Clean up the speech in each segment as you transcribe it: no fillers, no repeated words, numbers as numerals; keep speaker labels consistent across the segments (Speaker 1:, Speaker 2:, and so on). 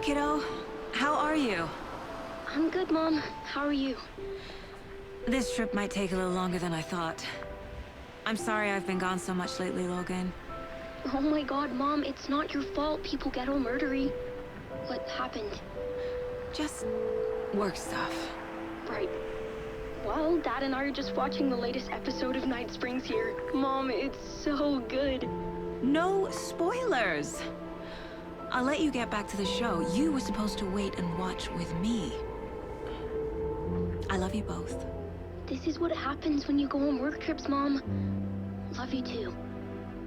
Speaker 1: kiddo. How are you?
Speaker 2: I'm good, Mom. How are you?
Speaker 1: This trip might take a little longer than I thought. I'm sorry I've been gone so much lately, Logan.
Speaker 2: Oh my god, Mom, it's not your fault people get all murdery. What happened?
Speaker 1: Just work stuff.
Speaker 2: Right. Well, Dad and I are just watching the latest episode of Night Springs here. Mom, it's so good.
Speaker 1: No spoilers! I'll let you get back to the show. You were supposed to wait and watch with me. I love you both.
Speaker 2: This is what happens when you go on work trips, Mom. Love you too.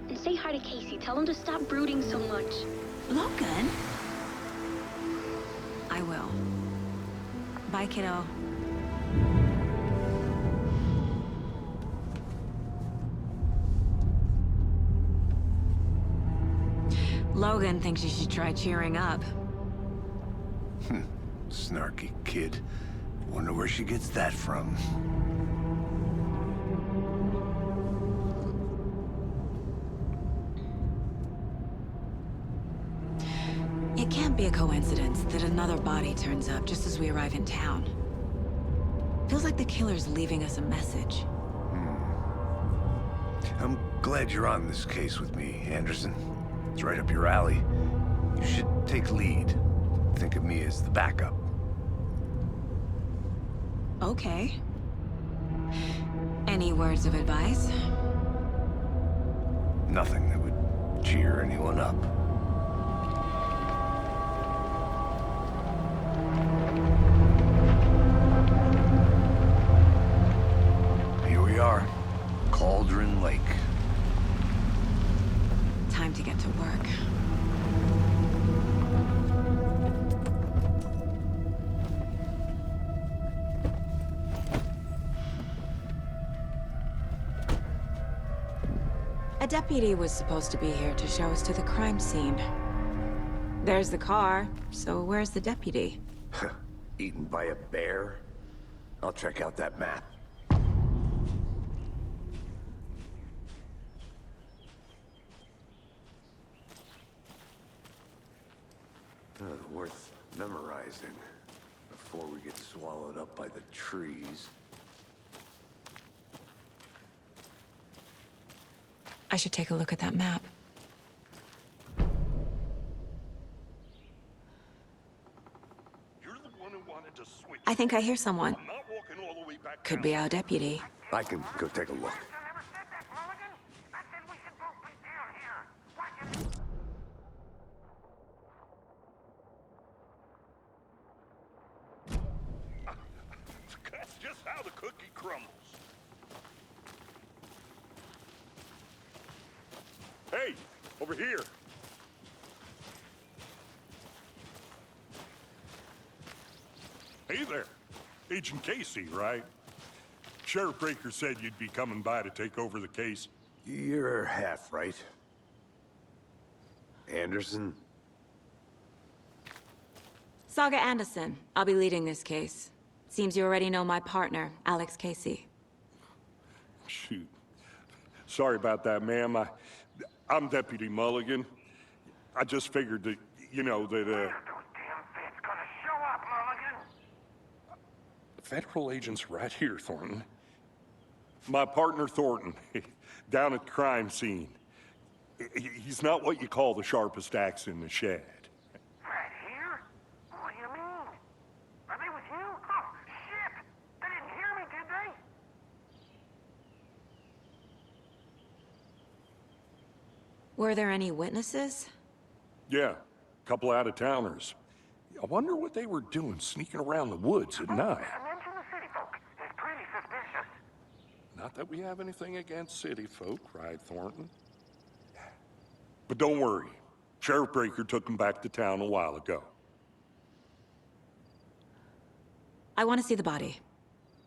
Speaker 2: And say hi to Casey. Tell him to stop brooding so much.
Speaker 1: Logan? I will. Bye, kiddo. Logan thinks you should try cheering up.
Speaker 3: Snarky kid. Wonder where she gets that from.
Speaker 1: It can't be a coincidence that another body turns up just as we arrive in town. Feels like the killer's leaving us a message.
Speaker 3: I'm glad you're on this case with me, Anderson. It's right up your alley. You should take lead. Think of me as the backup.
Speaker 1: Okay. Any words of advice?
Speaker 3: Nothing that would cheer anyone up. Here we are. Cauldron Lake.
Speaker 1: Time to get to work. A deputy was supposed to be here to show us to the crime scene. There's the car, so where's the deputy?
Speaker 3: Eaten by a bear? I'll check out that map. Worth memorizing before we get swallowed up by the trees.
Speaker 1: I should take a look at that map.
Speaker 4: You're the one who wanted to switch.
Speaker 1: I think I hear someone.
Speaker 4: I'm not walking all the way back
Speaker 1: Could
Speaker 4: down.
Speaker 1: be our deputy.
Speaker 3: I can go take a look.
Speaker 4: That's just how the cookie crumbles. Hey, over here. Hey there. Agent Casey, right? Sheriff Breaker said you'd be coming by to take over the case.
Speaker 3: You're half right. Anderson?
Speaker 1: Saga Anderson. I'll be leading this case. Seems you already know my partner, Alex Casey.
Speaker 4: Shoot. Sorry about that, ma'am. I'm Deputy Mulligan. I just figured that, you know, that,
Speaker 5: Those damn feds gonna show up, Mulligan.
Speaker 4: Federal agent's right here, Thornton. My partner, Thornton, down at the crime scene. He's not what you call the sharpest axe in the shed.
Speaker 5: Right here? What do you mean? Are they with you? Oh, shit! They didn't hear me, did they?
Speaker 1: Were there any witnesses?
Speaker 4: Yeah, a couple out-of-towners. I wonder what they were doing sneaking around the woods at night.
Speaker 5: Mention the city folk. It's pretty suspicious.
Speaker 4: Not that we have anything against city folk, right, Thornton? But don't worry. Sheriff Breaker took them back to town a while ago.
Speaker 1: I want to see the body.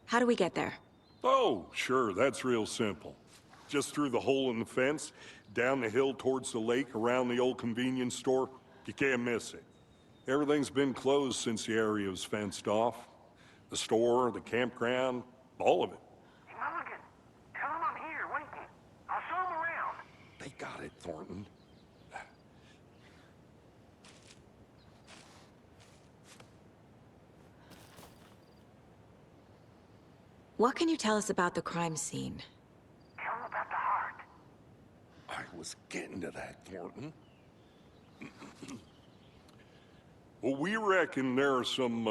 Speaker 1: How do we get there?
Speaker 4: Oh, sure, that's real simple. Just through the hole in the fence, down the hill towards the lake, around the old convenience store. You can't miss it. Everything's been closed since the area was fenced off. The store, the campground, all of it.
Speaker 5: Hey, Mulligan, tell them I'm here waiting. I'll show them around.
Speaker 4: They got it, Thornton.
Speaker 1: What can you tell us about the crime scene?
Speaker 5: Tell him about the heart.
Speaker 4: I was getting to that, Thornton. Well, we reckon there are some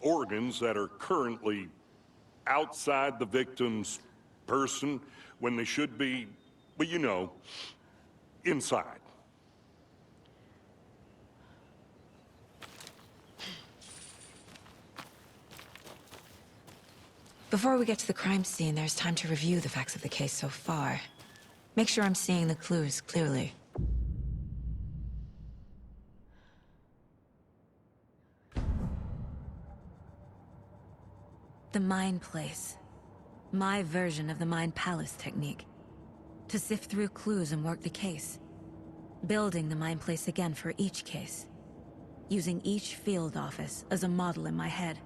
Speaker 4: organs that are currently outside the victim's person when they should be, well, you know, inside.
Speaker 1: Before we get to the crime scene, there's time to review the facts of the case so far. Make sure I'm seeing the clues clearly. The Mind Place. My version of the Mind Palace technique. To sift through clues and work the case. Building the Mind Place again for each case. Using each field office as a model in my head.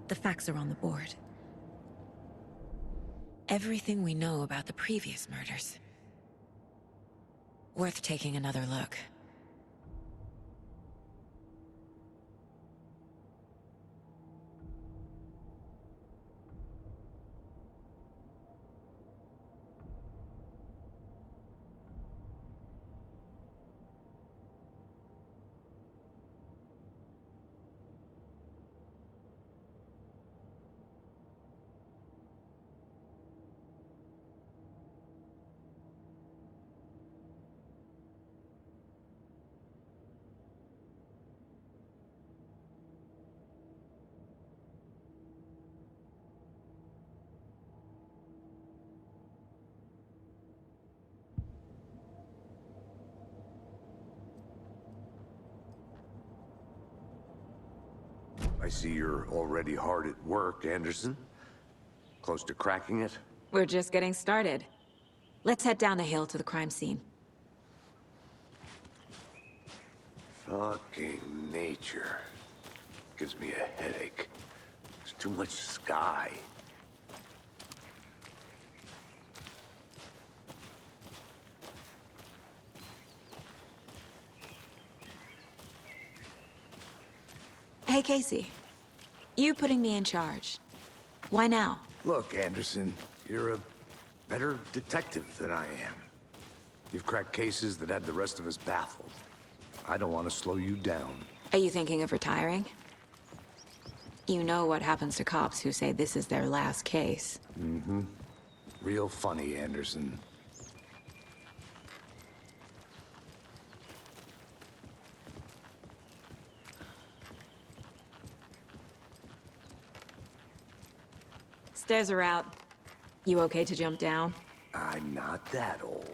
Speaker 1: The facts are on the board. Everything we know about the previous murders. Worth taking another look.
Speaker 3: I see you're already hard at work, Anderson. Close to cracking it?
Speaker 1: We're just getting started. Let's head down the hill to the crime scene.
Speaker 3: Fucking nature. Gives me a headache. There's too much sky.
Speaker 1: Hey, Casey. You putting me in charge. Why now?
Speaker 3: Look, Anderson, you're a better detective than I am. You've cracked cases that had the rest of us baffled. I don't want to slow you down.
Speaker 1: Are you thinking of retiring? You know what happens to cops who say this is their last case.
Speaker 3: Mm-hmm. Real funny, Anderson.
Speaker 1: Stairs are out. You okay to jump down?
Speaker 3: I'm not that old.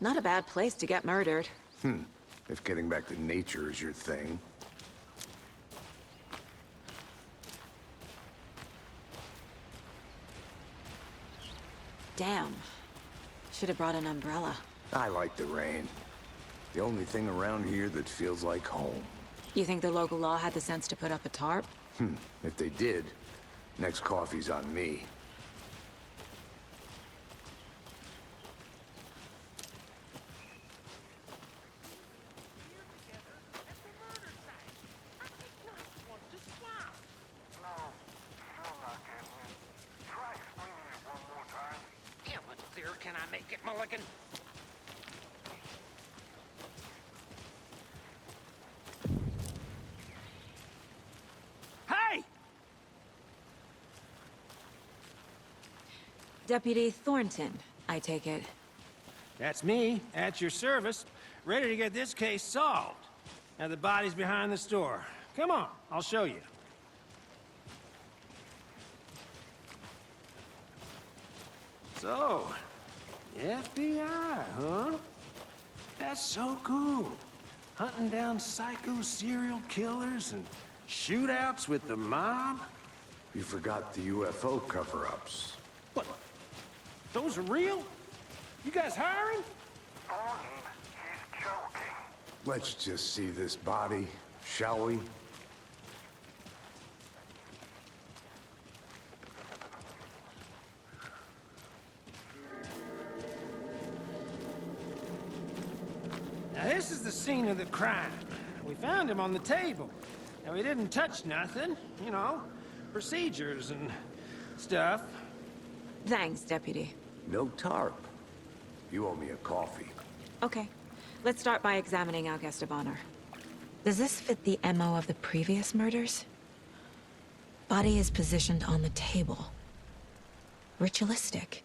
Speaker 1: Not a bad place to get murdered.
Speaker 3: If getting back to nature is your thing.
Speaker 1: Damn. Should have brought an umbrella.
Speaker 3: I like the rain. The only thing around here that feels like home.
Speaker 1: You think the local law had the sense to put up a tarp?
Speaker 3: If they did, next coffee's on me.
Speaker 5: Can I make it, Mulligan? Hey!
Speaker 1: Deputy Thornton, I take it.
Speaker 6: That's me, at your service, ready to get this case solved. Now the body's behind the store. Come on, I'll show you. So, FBI, huh? That's so cool. Hunting down psycho serial killers and shootouts with the mob?
Speaker 3: You forgot the UFO cover-ups.
Speaker 6: What? Those are real? You guys hiring?
Speaker 5: Thornton, he's joking.
Speaker 3: Let's just see this body, shall we?
Speaker 6: Now this is the scene of the crime. We found him on the table. Now he didn't touch nothing, you know, procedures and stuff.
Speaker 1: Thanks, Deputy.
Speaker 3: No tarp. You owe me a coffee.
Speaker 1: Okay. Let's start by examining our guest of honor. Does this fit the MO of the previous murders? Body is positioned on the table. Ritualistic.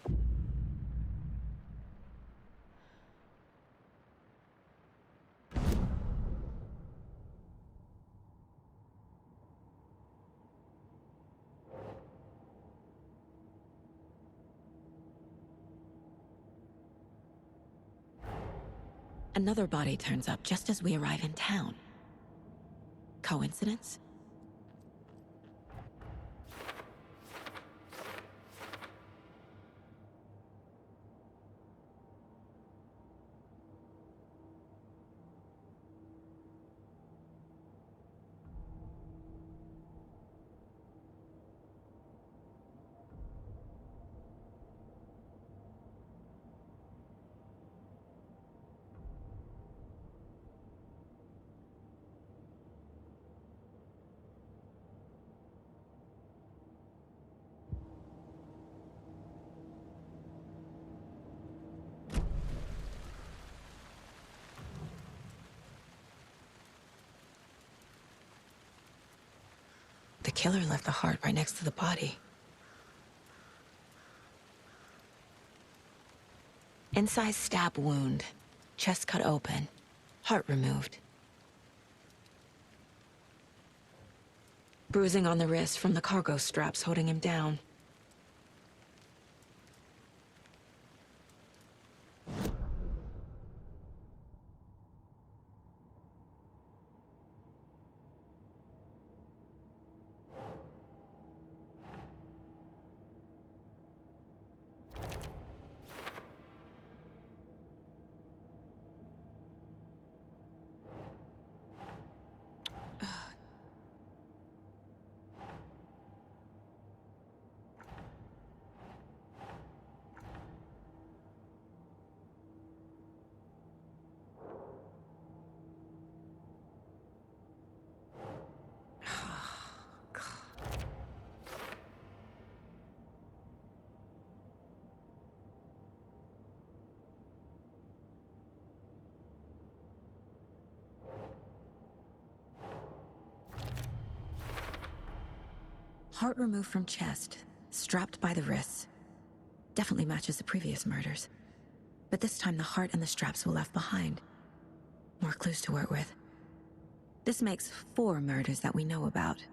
Speaker 1: Another body turns up just as we arrive in town. Coincidence? The killer left the heart right next to the body. Incised stab wound, chest cut open, heart removed. Bruising on the wrist from the cargo straps holding him down. Heart removed from chest, strapped by the wrists. Definitely matches the previous murders. But this time the heart and the straps were left behind. More clues to work with. This makes 4 murders that we know about.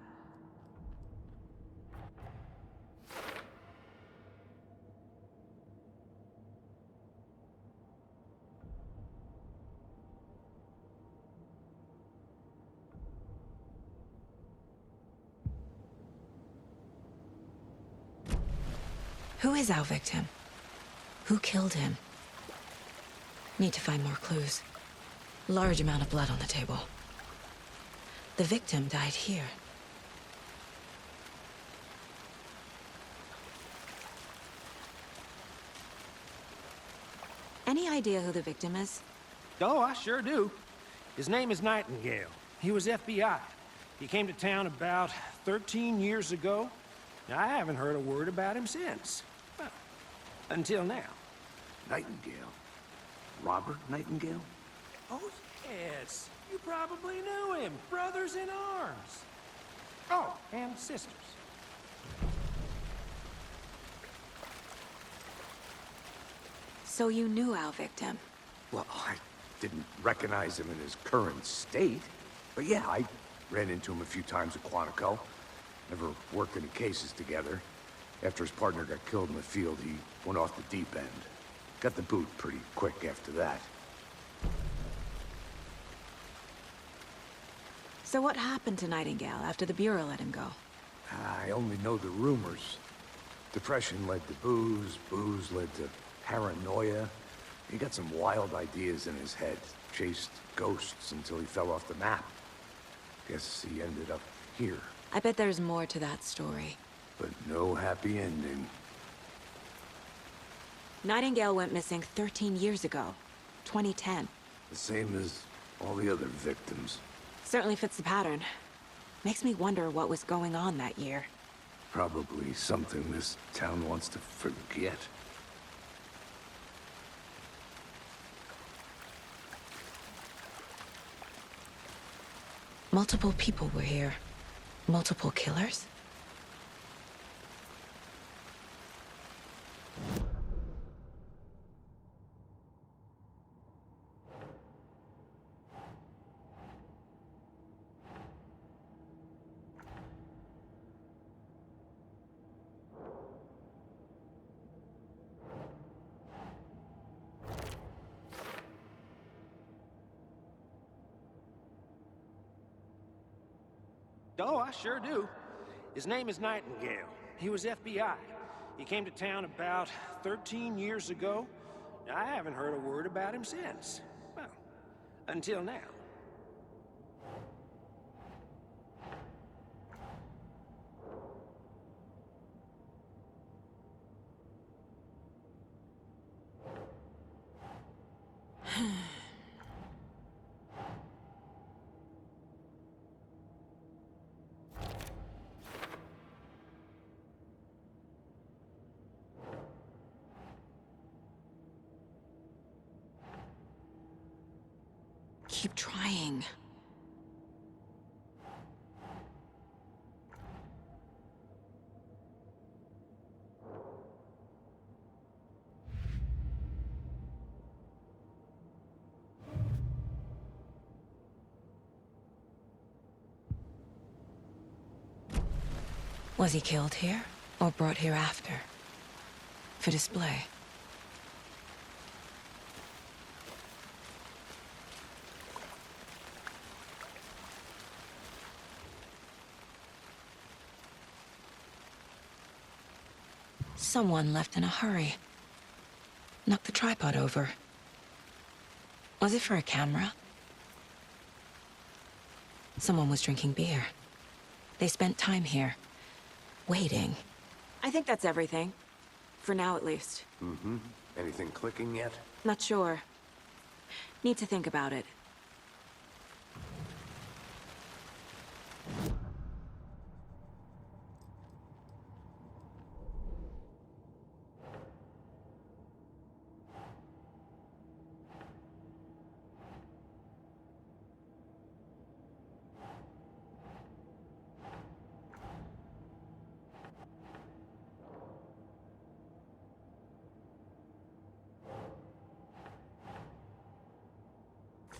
Speaker 1: Who is our victim? Who killed him? Need to find more clues. Large amount of blood on the table. The victim died here. Any idea who the victim is?
Speaker 6: Oh, I sure do. His name is Nightingale. He was FBI. He came to town about 13 years ago. I haven't heard a word about him since. Well, until now.
Speaker 3: Nightingale? Robert Nightingale?
Speaker 6: Oh, yes. You probably knew him. Brothers in arms. Oh, and sisters.
Speaker 1: So you knew our victim?
Speaker 3: Well, I didn't recognize him in his current state. But yeah, I ran into him a few times at Quantico. Never worked any cases together. After his partner got killed in the field, he went off the deep end. Got the boot pretty quick after that.
Speaker 1: So what happened to Nightingale after the Bureau let him go?
Speaker 3: I only know the rumors. Depression led to booze, booze led to paranoia. He got some wild ideas in his head, chased ghosts until he fell off the map. Guess he ended up here,
Speaker 1: I bet there's more to that story.
Speaker 3: but no happy ending.
Speaker 1: Nightingale went missing 13 years ago, 2010.
Speaker 3: The same as all the other victims.
Speaker 1: Certainly fits the pattern. Makes me wonder what was going on that year.
Speaker 3: Probably something this town wants to forget.
Speaker 1: Multiple people were here. Multiple killers?
Speaker 6: Oh, I sure do. His name is Nightingale. He was FBI. He came to town about 13 years ago. I haven't heard a word about him since. Well, until now.
Speaker 1: Keep trying. Was he killed here, or brought here after? For display? Someone left in a hurry. Knocked the tripod over. Was it for a camera? Someone was drinking beer. They spent time here, waiting. I think that's everything. For now, at least.
Speaker 3: Mm-hmm. Anything clicking yet?
Speaker 1: Not sure. Need to think about it.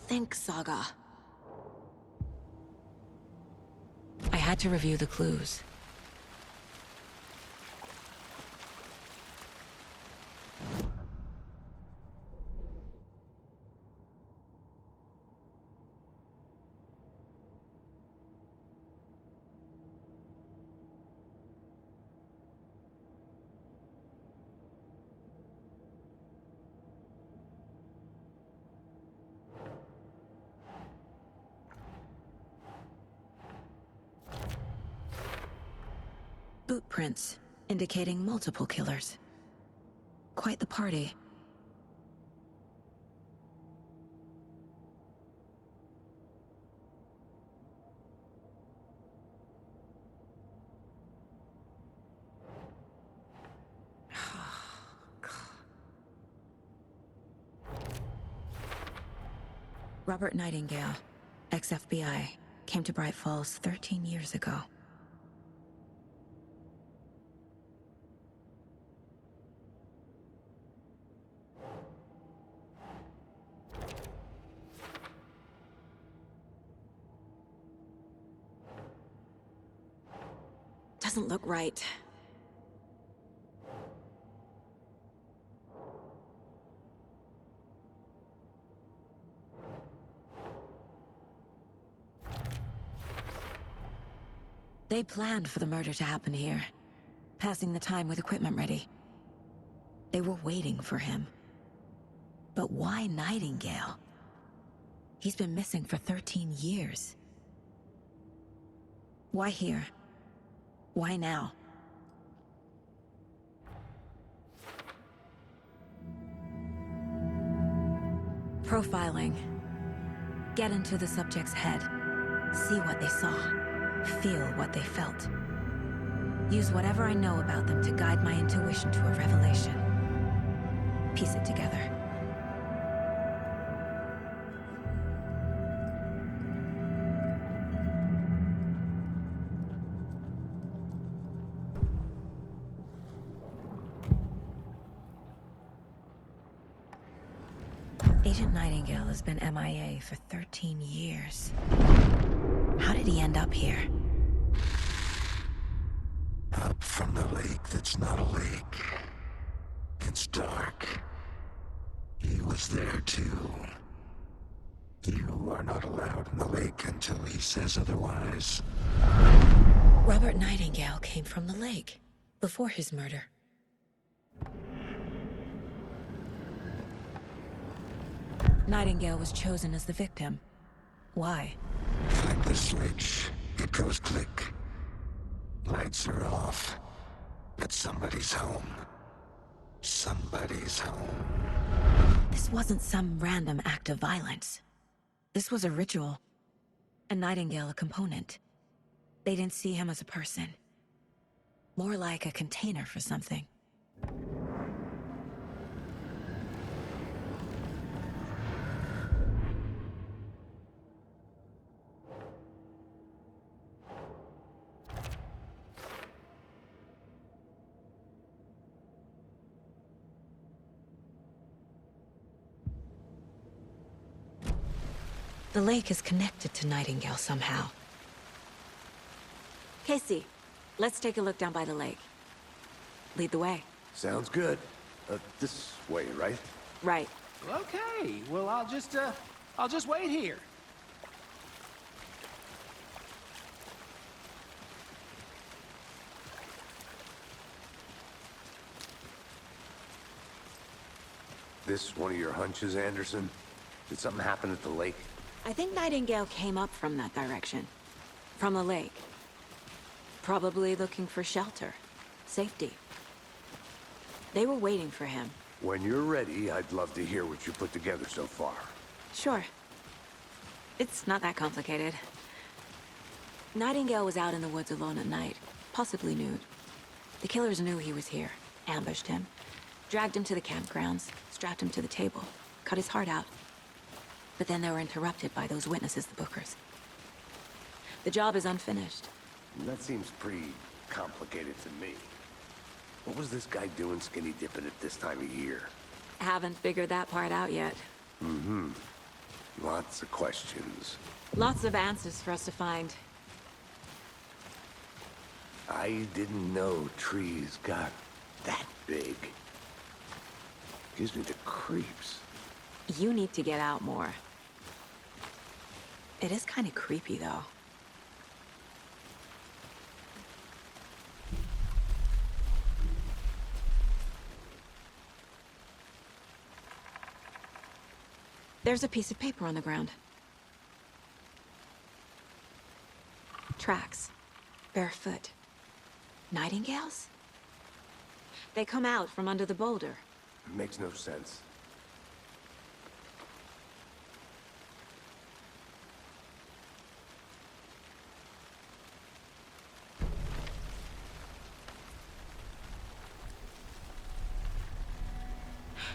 Speaker 1: Think, Saga. I had to review the clues. Boot prints, indicating multiple killers. Quite the party. Robert Nightingale, ex-FBI, came to Bright Falls 13 years ago. doesn't look right. They planned for the murder to happen here, passing the time with equipment ready. They were waiting for him. But why Nightingale? He's been missing for 13 years. Why here? Why now? Profiling. Get into the subject's head. See what they saw. Feel what they felt. Use whatever I know about them to guide my intuition to a revelation. Piece it together. Agent Nightingale has been MIA for 13 years. How did he end up here?
Speaker 7: Up from the lake that's not a lake. It's dark. He was there too. You are not allowed in the lake until he says otherwise.
Speaker 1: Robert Nightingale came from the lake, before his murder. Nightingale was chosen as the victim. Why?
Speaker 7: Flip the switch. It goes click. Lights are off. But somebody's home. Somebody's home.
Speaker 1: This wasn't some random act of violence. This was a ritual. And Nightingale a component. They didn't see him as a person. More like a container for something. The lake is connected to Nightingale somehow. Casey, let's take a look down by the lake. Lead the way.
Speaker 3: Sounds good. This way, right?
Speaker 1: Right.
Speaker 6: Okay, well, I'll just wait here.
Speaker 3: This one of your hunches, Anderson? Did something happen at the lake?
Speaker 1: I think Nightingale came up from that direction. From the lake. Probably looking for shelter. Safety. They were waiting for him.
Speaker 3: When you're ready, I'd love to hear what you put together so far.
Speaker 1: Sure. It's not that complicated. Nightingale was out in the woods alone at night, possibly nude. The killers knew he was here, ambushed him, dragged him to the campgrounds, strapped him to the table, cut his heart out. But then they were interrupted by those witnesses, the Bookers. The job is unfinished.
Speaker 3: That seems pretty complicated to me. What was this guy doing skinny dipping at this time of year?
Speaker 1: Haven't figured that part out yet.
Speaker 3: Mm-hmm. Lots of questions.
Speaker 1: Lots of answers for us to find.
Speaker 3: I didn't know trees got that big. Gives me the creeps.
Speaker 1: You need to get out more. It is kind of creepy, though. There's a piece of paper on the ground. Tracks. Barefoot. Nightingales? They come out from under the boulder.
Speaker 3: Makes no sense.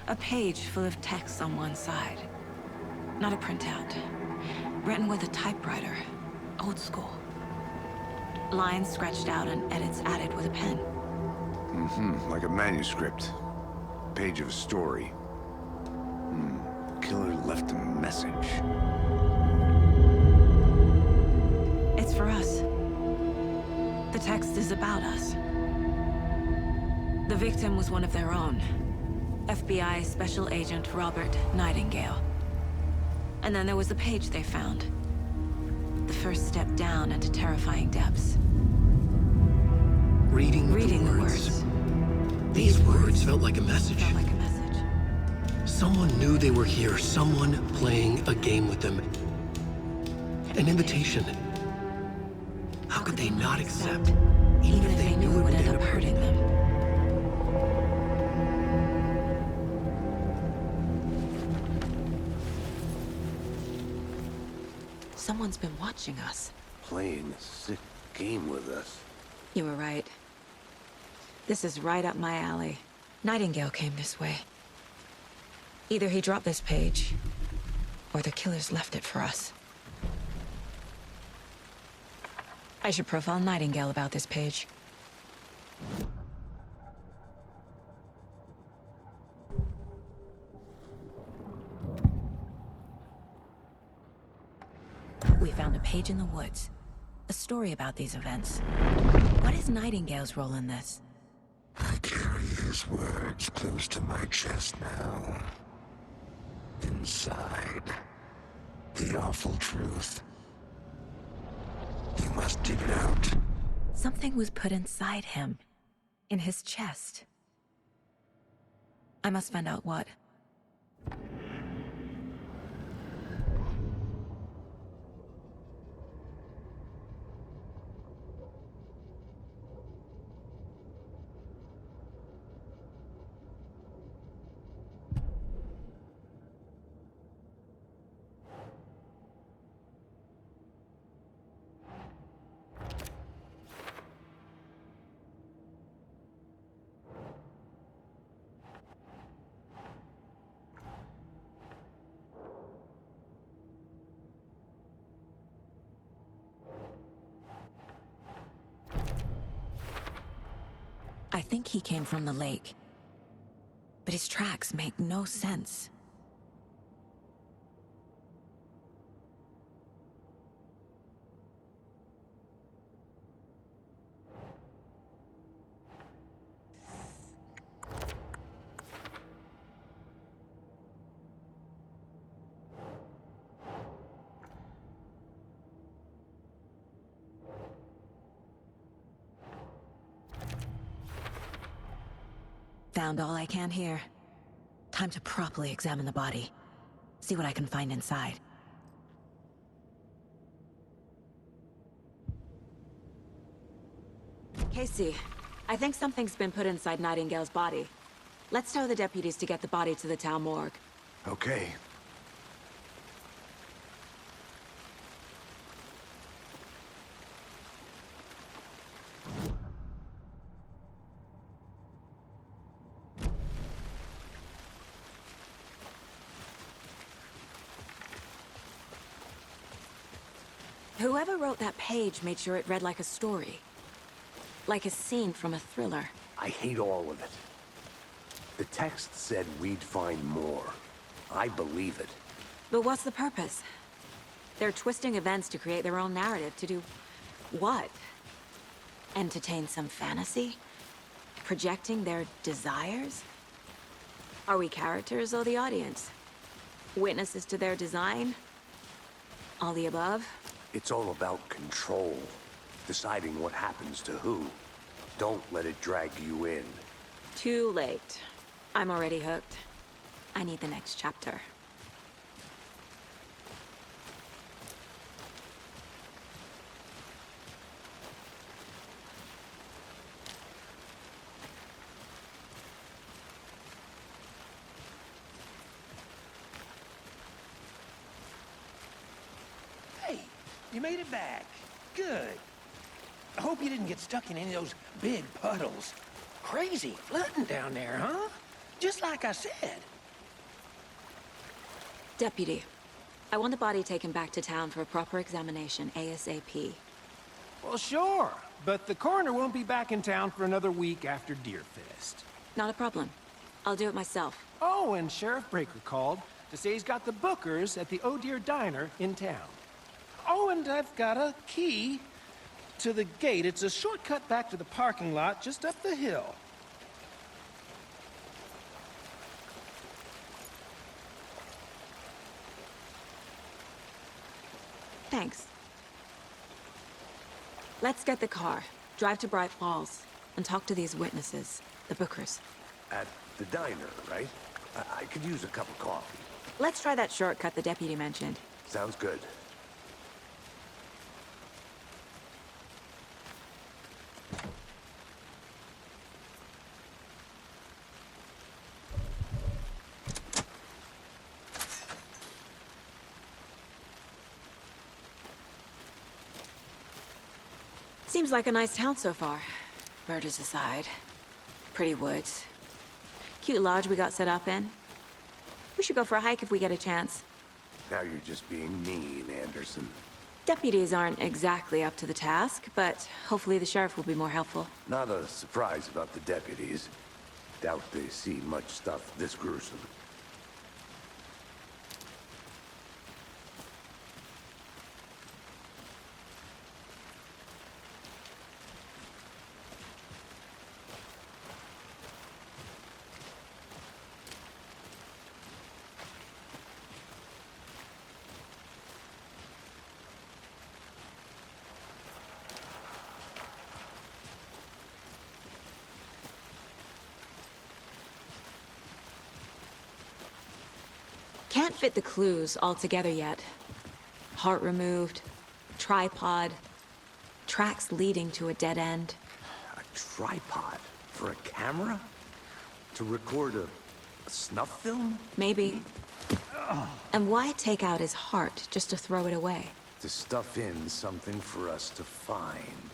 Speaker 1: A page full of text on one side. Not a printout. Written with a typewriter. Old school. Lines scratched out and edits added with a pen.
Speaker 3: Mm-hmm, like a manuscript. Page of a story. Killer left a message.
Speaker 1: It's for us. The text is about us. The victim was one of their own. FBI Special Agent Robert Nightingale. And then there was the page they found. The first step down into terrifying depths.
Speaker 8: Reading the words. These words felt like a message.
Speaker 1: Felt like a message.
Speaker 8: Someone knew they were here, someone playing a game with them. An invitation. How could they not accept, even if they knew it would end up hurting them?
Speaker 1: Someone's been watching us.
Speaker 3: Playing a sick game with us.
Speaker 1: You were right. This is right up my alley. Nightingale came this way. Either he dropped this page, or the killers left it for us. I should profile Nightingale about this page. We found a page in the woods. A story about these events. What is Nightingale's role in this?
Speaker 7: I carry his words close to my chest now. Inside, the awful truth. You must dig it out.
Speaker 1: Something was put inside him. In his chest. I must find out what. I think he came from the lake. But his tracks make no sense. Found all I can here. Time to properly examine the body. See what I can find inside. Casey, I think something's been put inside Nightingale's body. Let's tell the deputies to get the body to the town morgue.
Speaker 3: Okay.
Speaker 1: Whoever wrote that page made sure it read like a story. Like a scene from a thriller.
Speaker 3: I hate all of it. The text said we'd find more. I believe it.
Speaker 1: But what's the purpose? They're twisting events to create their own narrative to do... what? Entertain some fantasy? Projecting their desires? Are we characters or the audience? Witnesses to their design? All the above?
Speaker 3: It's all about control. Deciding what happens to who. Don't let it drag you in.
Speaker 1: Too late. I'm already hooked. I need the next chapter.
Speaker 6: Hey, you made it back. Good. I hope you didn't get stuck in any of those big puddles. Crazy flooding down there, huh? Just like I said.
Speaker 1: Deputy, I want the body taken back to town for a proper examination, ASAP.
Speaker 6: Well, sure. But the coroner won't be back in town for another week after Deerfest.
Speaker 1: Not a problem. I'll do it myself.
Speaker 6: Oh, and Sheriff Breaker called to say he's got the Bookers at the Oh Deer Diner in town. Oh, and I've got a key to the gate. It's a shortcut back to the parking lot just up the hill.
Speaker 1: Thanks. Let's get the car, drive to Bright Falls, and talk to these witnesses, the Bookers.
Speaker 3: At the diner, right? I could use a cup of coffee.
Speaker 1: Let's try that shortcut the deputy mentioned.
Speaker 3: Sounds good.
Speaker 1: Seems like a nice town so far. Murders aside. Pretty woods. Cute lodge we got set up in. We should go for a hike if we get a chance.
Speaker 3: Now you're just being mean, Anderson.
Speaker 1: Deputies aren't exactly up to the task, but hopefully the sheriff will be more helpful.
Speaker 3: Not a surprise about the deputies. Doubt they see much stuff this gruesome.
Speaker 1: Can't fit the clues all together yet. Heart removed, tripod, tracks leading to a dead end.
Speaker 3: A tripod? For a camera? To record a snuff film?
Speaker 1: Maybe. And why take out his heart just to throw it away?
Speaker 3: To stuff in something for us to find.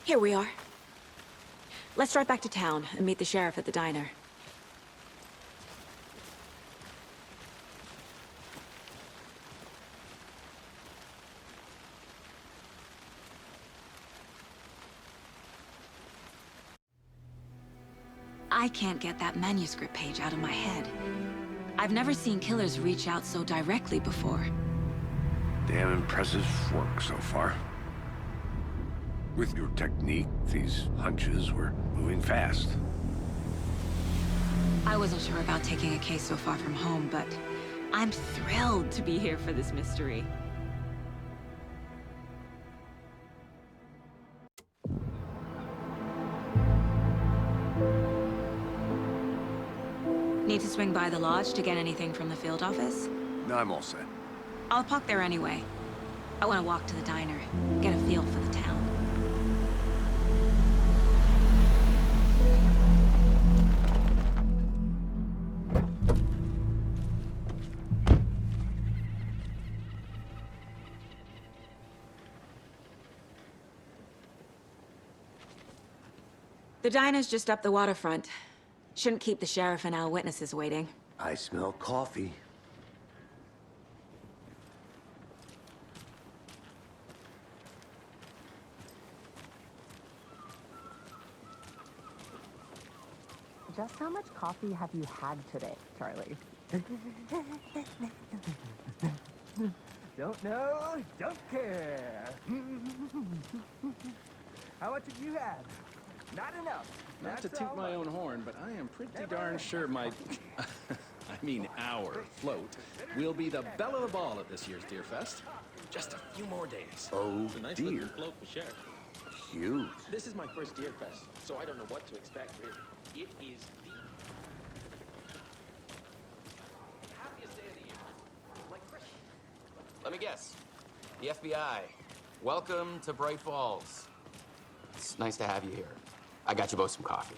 Speaker 1: Here we are. Let's drive back to town and meet the sheriff at the diner. I can't get that manuscript page out of my head. I've never seen killers reach out so directly before.
Speaker 3: Damn impressive work so far. With your technique, these hunches were moving fast.
Speaker 1: I wasn't sure about taking a case so far from home, but I'm thrilled to be here for this mystery. Need to swing by the lodge to get anything from the field office?
Speaker 3: No, I'm all set.
Speaker 1: I'll park there anyway. I want to walk to the diner, get a feel for the town. The diner's just up the waterfront. Shouldn't keep the sheriff and our witnesses waiting.
Speaker 3: I smell coffee.
Speaker 9: Just how much coffee have you had today, Charlie? Don't know, don't care. How much have you had? Not enough.
Speaker 10: Not to toot my own horn, but I am pretty darn sure my, I mean our float, will be the belle of the ball at this year's Deer Fest. Just a few more days.
Speaker 3: Oh,
Speaker 10: It's a nice
Speaker 3: dear.
Speaker 10: looking float for Sheriff.
Speaker 3: Huge.
Speaker 10: This is my first Deer Fest, so I don't know what to expect, really. It is the happiest day of the year. Like Christmas.
Speaker 11: Let me guess. The FBI. Welcome to Bright Falls. It's nice to have you here. I got you both some coffee.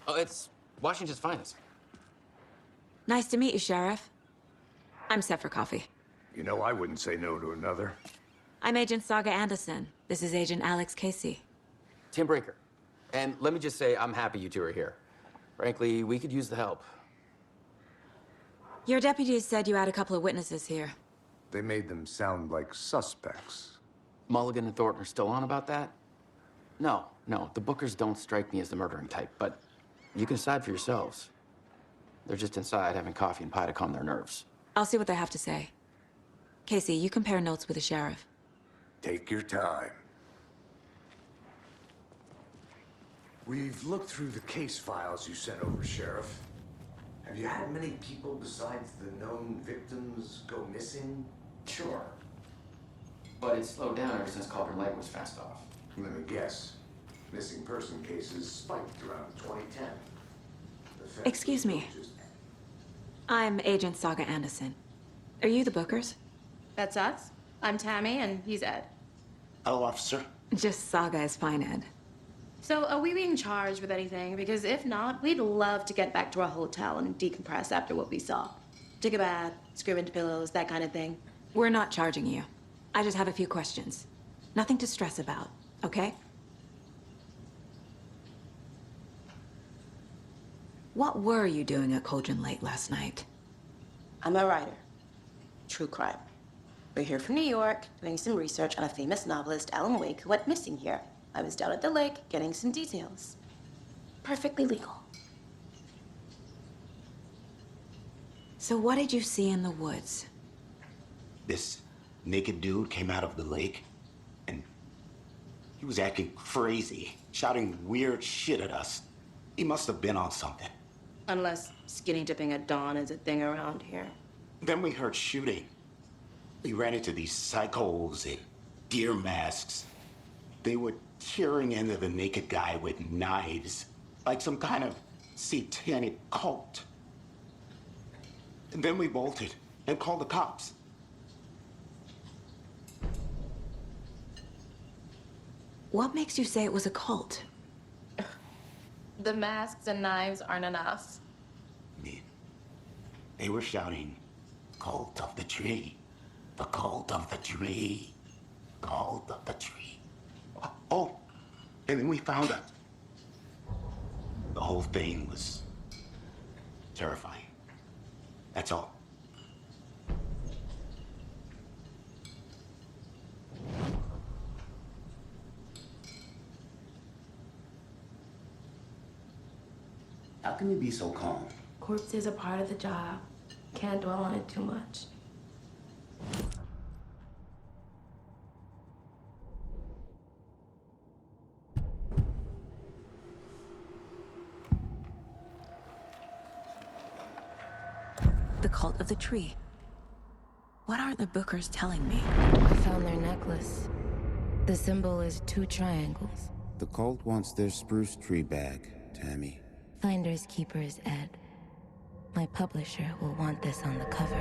Speaker 11: Oh, it's Washington's finest.
Speaker 1: Nice to meet you, Sheriff. I'm set for coffee.
Speaker 3: You know, I wouldn't say no to another.
Speaker 1: I'm Agent Saga Anderson. This is Agent Alex Casey.
Speaker 11: Tim Brinker. And let me just say, I'm happy you two are here. Frankly, we could use the help.
Speaker 1: Your deputies said you had a couple of witnesses here.
Speaker 3: They made them sound like suspects.
Speaker 11: Mulligan and Thornton are still on about that? No, the Bookers don't strike me as the murdering type, but you can decide for yourselves. They're just inside having coffee and pie to calm their nerves.
Speaker 1: I'll see what they have to say. Casey, you compare notes with the sheriff.
Speaker 3: Take your time. We've looked through the case files you sent over, Sheriff. Have you had many people besides the known victims go missing?
Speaker 11: Sure. But it's slowed down ever since Cauldron Lake was fenced off.
Speaker 3: Let me guess. Missing person cases spiked around 2010. The fence
Speaker 1: Excuse me.
Speaker 3: was just-
Speaker 1: I'm Agent Saga Anderson. Are you the Bookers?
Speaker 12: That's us. I'm Tammy, and he's Ed.
Speaker 7: Hello, officer.
Speaker 1: Just Saga is fine, Ed.
Speaker 12: So, are we being charged with anything? Because if not, we'd love to get back to our hotel and decompress after what we saw. Take a bath, scream into pillows, that kind of thing.
Speaker 1: We're not charging you. I just have a few questions. Nothing to stress about, okay? What were you doing at Cauldron Lake last night?
Speaker 12: I'm a writer. True crime. We're here from New York, doing some research on a famous novelist, Alan Wake, who went missing here. I was down at the lake, getting some details. Perfectly legal.
Speaker 1: So what did you see in the woods?
Speaker 7: This naked dude came out of the lake, and he was acting crazy, shouting weird shit at us. He must have been on something.
Speaker 12: Unless skinny dipping at dawn is a thing around here.
Speaker 7: Then we heard shooting. We ran into these psychos in deer masks. They were tearing into the naked guy with knives, like some kind of satanic cult. And then we bolted and called the cops.
Speaker 1: What makes you say it was a cult?
Speaker 12: The masks and knives aren't enough.
Speaker 7: They were shouting, "Cult of the tree, the cult of the tree, cult of the tree." Oh, and then we found out. The whole thing was terrifying. That's all. How can you be so calm?
Speaker 12: Corpses are part of the job. Can't dwell on it too much.
Speaker 1: The cult of the tree. What aren't the Bookers telling me?
Speaker 13: I found their necklace. The symbol is 2 triangles.
Speaker 14: The cult wants their spruce tree back, Tammy.
Speaker 13: Finders keepers, Ed. My publisher will want this on the cover.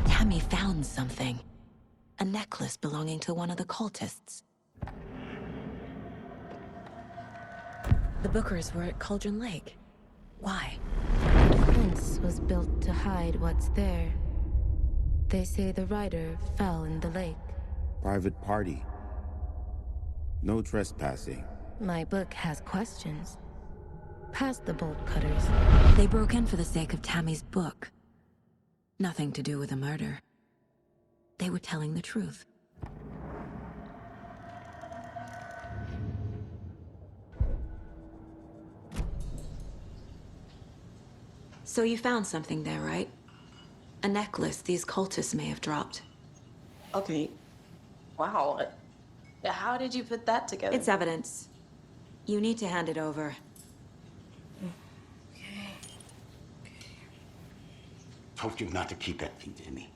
Speaker 1: Tammy found something. A necklace belonging to one of the cultists. The Bookers were at Cauldron Lake. Why?
Speaker 13: The fence was built to hide what's there. They say the writer fell in the lake.
Speaker 14: Private party. No trespassing.
Speaker 13: My book has questions. Past the bolt cutters.
Speaker 1: They broke in for the sake of Tammy's book. Nothing to do with a murder. They were telling the truth. So you found something there, right? A necklace these cultists may have dropped.
Speaker 12: Okay. Wow. How did you put that together?
Speaker 1: It's evidence. You need to hand it over.
Speaker 7: Told you not to keep that thing to me.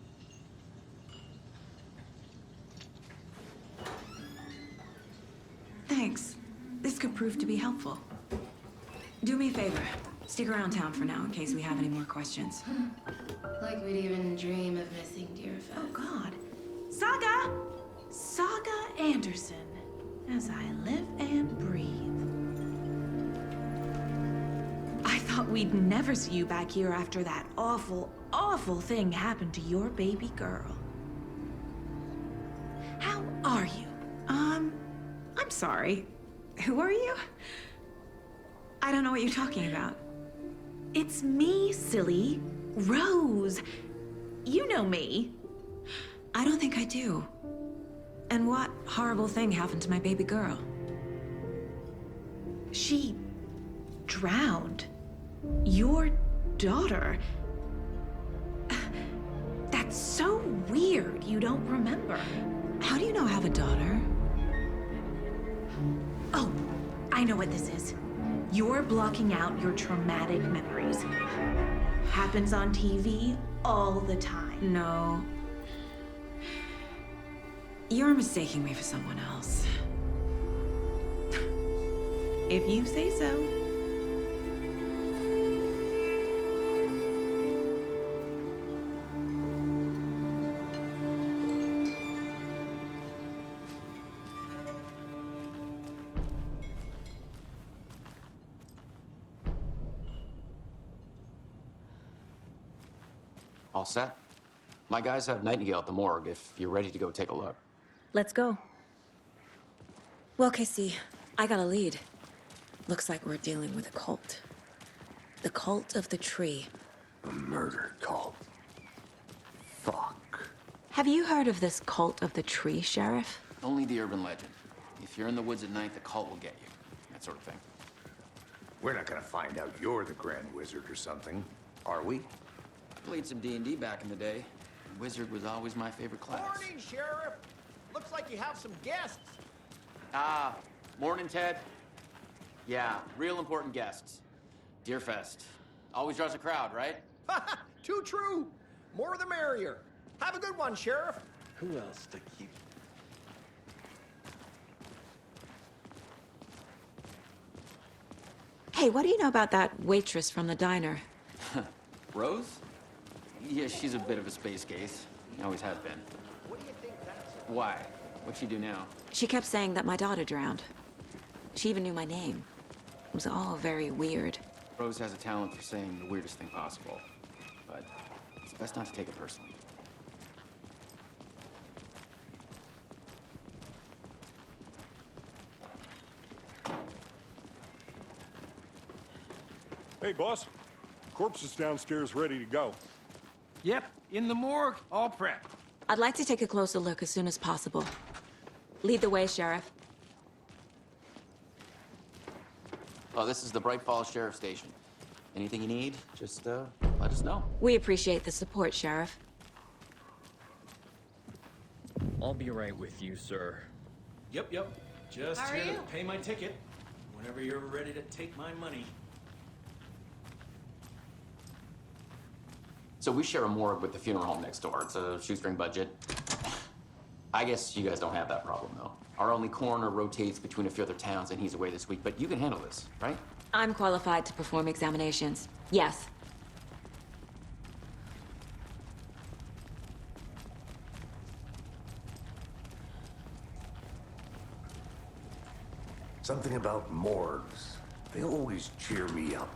Speaker 1: Thanks. This could prove to be helpful. Do me a favor. Stick around town for now in case we have any more questions.
Speaker 12: Like we'd even dream of missing Deerfest.
Speaker 1: Oh, God.
Speaker 15: Saga! Saga Anderson, as I live and breathe. I thought we'd never see you back here after that awful, awful thing happened to your baby girl. How are you? I'm sorry. Who are you? I don't know what you're talking about. It's me, silly. Rose. You know me.
Speaker 1: I don't think I do. And what horrible thing happened to my baby girl?
Speaker 15: She drowned. Your daughter. That's so weird you don't remember.
Speaker 1: How do you know I have a daughter?
Speaker 15: Oh, I know what this is. You're blocking out your traumatic memories. Happens on TV all the time.
Speaker 1: No. You're mistaking me for someone else.
Speaker 15: If you say so.
Speaker 11: All set? My guys have Nightingale at the morgue if you're ready to go take a look.
Speaker 1: Let's go. Well, Casey, I got a lead. Looks like we're dealing with a cult. The cult of the tree.
Speaker 3: A murder cult. Fuck.
Speaker 1: Have you heard of this cult of the tree, Sheriff?
Speaker 11: Only the urban legend. If you're in the woods at night, the cult will get you. That sort of thing.
Speaker 3: We're not gonna find out you're the Grand Wizard or something, are we?
Speaker 11: Played some D&D back in the day. Wizard was always my favorite class.
Speaker 6: Morning, Sheriff. Looks like you have some guests.
Speaker 11: Ah, morning, Ted. Yeah, real important guests. Deerfest. Always draws a crowd, right?
Speaker 6: Too true. More the merrier. Have a good one, Sheriff.
Speaker 10: Who else to keep?
Speaker 1: Hey, what do you know about that waitress from the diner?
Speaker 11: Rose? Yeah, she's a bit of a space case. Always has been.
Speaker 6: What do you think that's?
Speaker 11: Why? What'd she do now?
Speaker 1: She kept saying that my daughter drowned. She even knew my name. It was all very weird.
Speaker 11: Rose has a talent for saying the weirdest thing possible. But it's best not to take it personally.
Speaker 4: Hey, boss. Corpse is downstairs ready to go.
Speaker 6: Yep, in the morgue, all prepped.
Speaker 1: I'd like to take a closer look as soon as possible. Lead the way, Sheriff.
Speaker 11: Oh, this is the Bright Falls Sheriff Station. Anything you need, just let us know.
Speaker 1: We appreciate the support, Sheriff.
Speaker 16: I'll be right with you, sir.
Speaker 10: Yep. Just
Speaker 15: How are
Speaker 10: here to
Speaker 15: you?
Speaker 10: pay my ticket. Whenever you're ready to take my money.
Speaker 11: So we share a morgue with the funeral home next door. It's a shoestring budget. I guess you guys don't have that problem, though. Our only coroner rotates between a few other towns, and he's away this week. But you can handle this, right?
Speaker 1: I'm qualified to perform examinations. Yes.
Speaker 3: Something about morgues. They always cheer me up.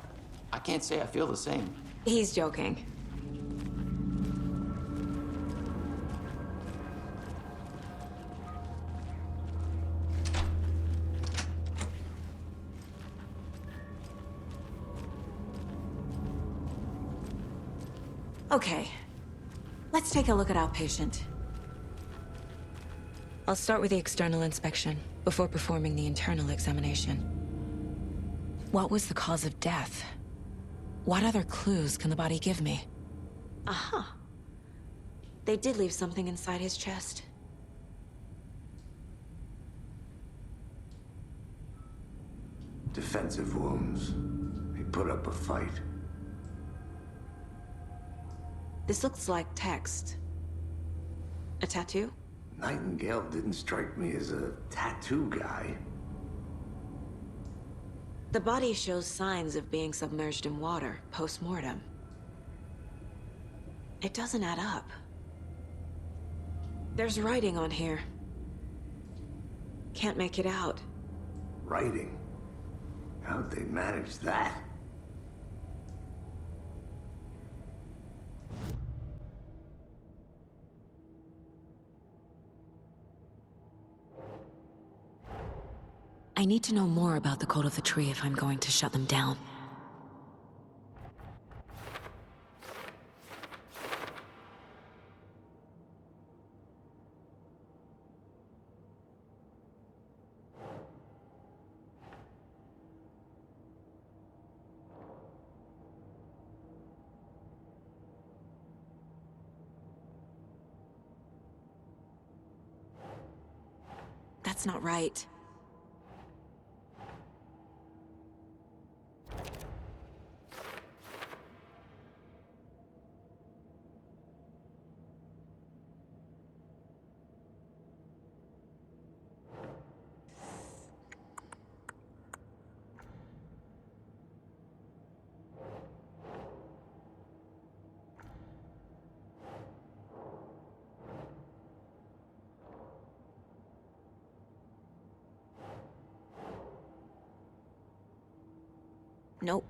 Speaker 11: I can't say I feel the same.
Speaker 1: He's joking. Okay, let's take a look at our patient. I'll start with the external inspection before performing the internal examination. What was the cause of death? What other clues can the body give me? Aha. They did leave something inside his chest.
Speaker 3: Defensive wounds. He put up a fight.
Speaker 1: This looks like text. A tattoo?
Speaker 3: Nightingale didn't strike me as a tattoo guy.
Speaker 1: The body shows signs of being submerged in water post-mortem. It doesn't add up.
Speaker 15: There's writing on here. Can't make it out.
Speaker 3: Writing? How'd they manage that?
Speaker 1: I need to know more about the Code of the Tree if I'm going to shut them down. That's not right. Nope.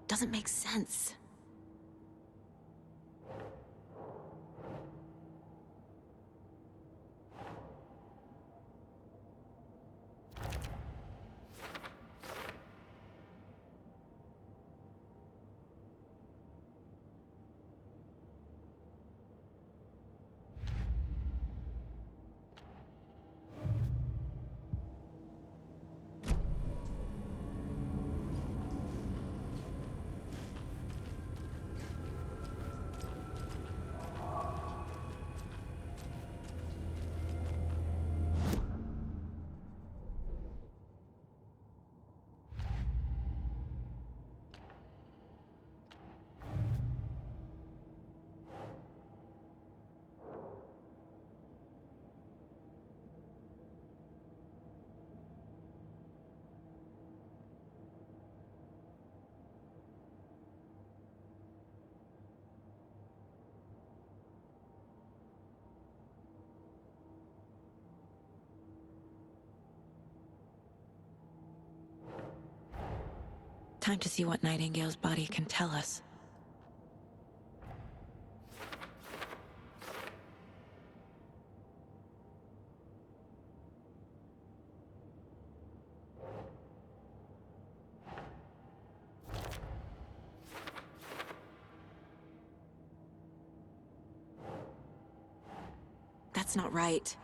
Speaker 1: Doesn't make sense. Time to see what Nightingale's body can tell us. That's not right.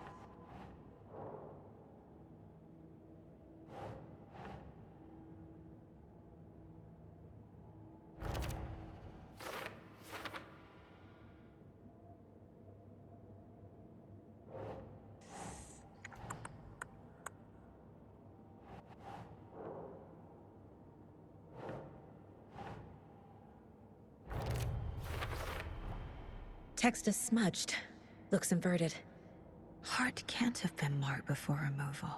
Speaker 1: Text is smudged. Looks inverted. Heart can't have been marked before removal.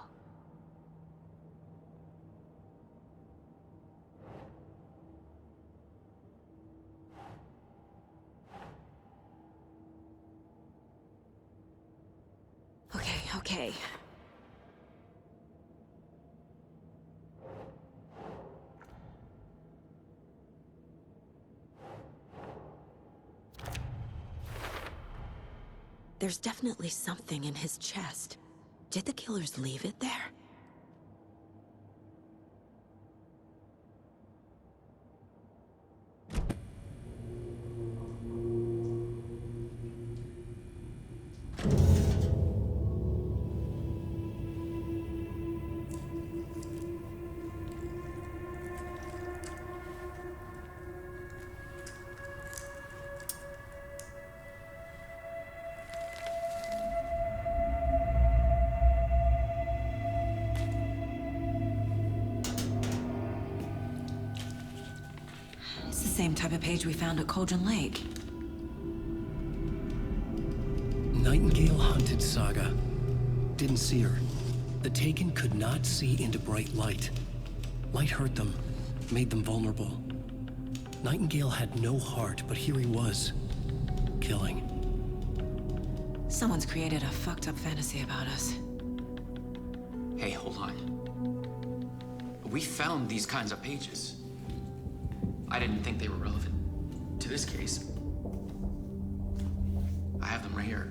Speaker 1: Okay. There's definitely something in his chest. Did the killers leave it there? It's the same type of page we found at Cauldron Lake.
Speaker 8: Nightingale hunted Saga. Didn't see her. The Taken could not see into bright light. Light hurt them, made them vulnerable. Nightingale had no heart, but here he was, killing.
Speaker 1: Someone's created a fucked up fantasy about us.
Speaker 11: Hey, hold on. We found these kinds of pages. I didn't think they were relevant to this case. I have them right here.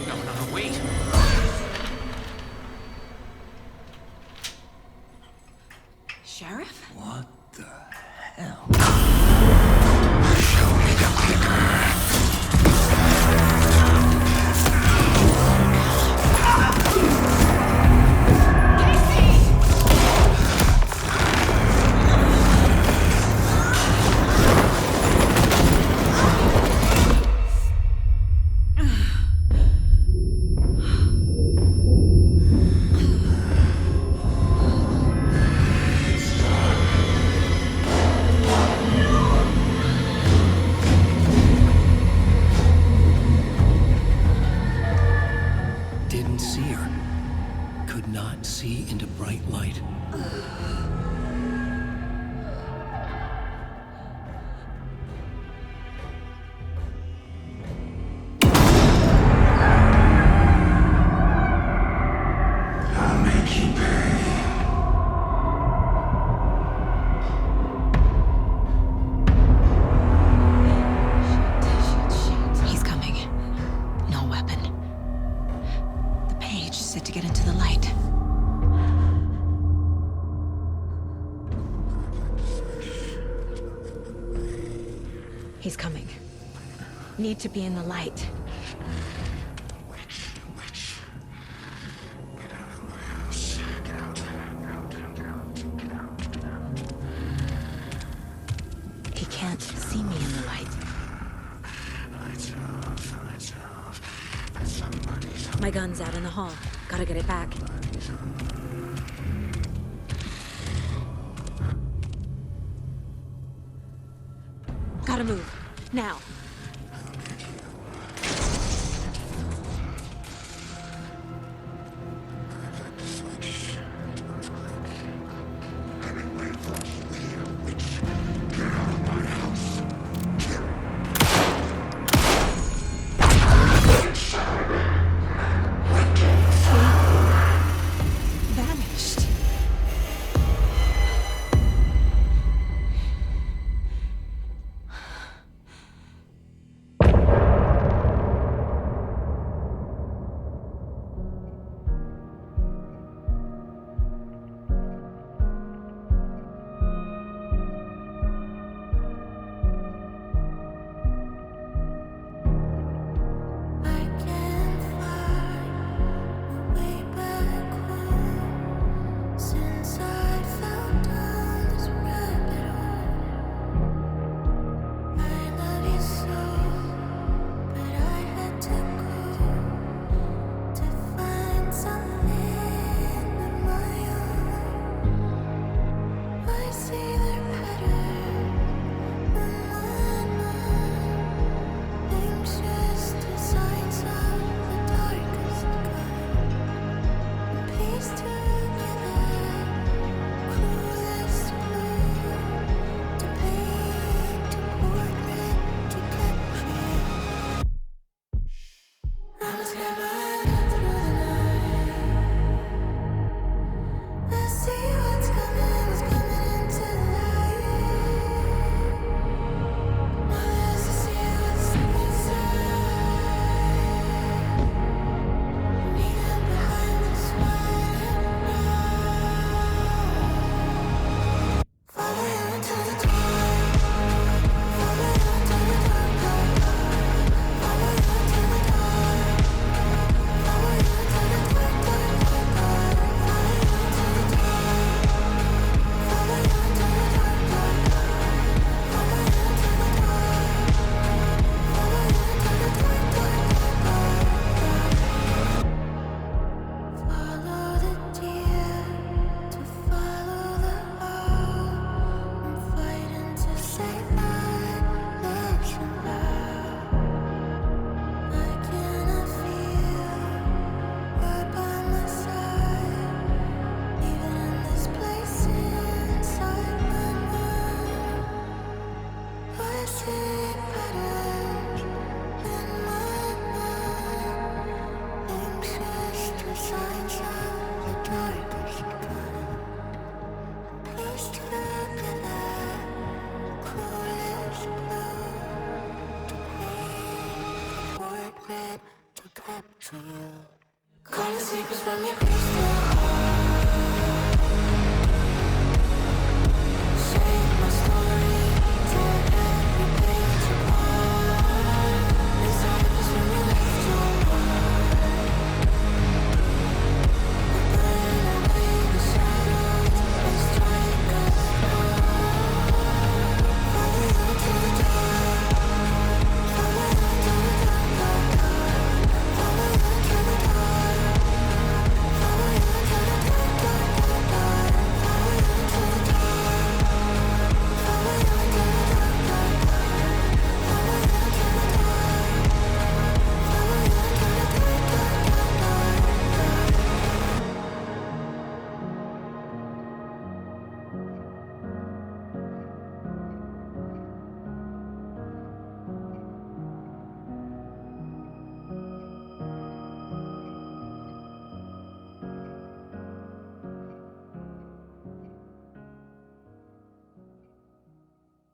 Speaker 11: No, wait.
Speaker 1: Sheriff?
Speaker 8: What the hell? Didn't see her. Could not see into bright light.
Speaker 5: I'll make you pay.
Speaker 1: He's coming. No weapon. The page set to get into the light. He's coming. Need to be in the light.
Speaker 5: Get out of my house. Get out.
Speaker 1: He can't see me in the light.
Speaker 5: Lights off. Somebody's
Speaker 1: My gun's out in the hall. Gotta get it back. Gotta move. Now. Vanished.
Speaker 17: to you. Calling secrets from your crystal.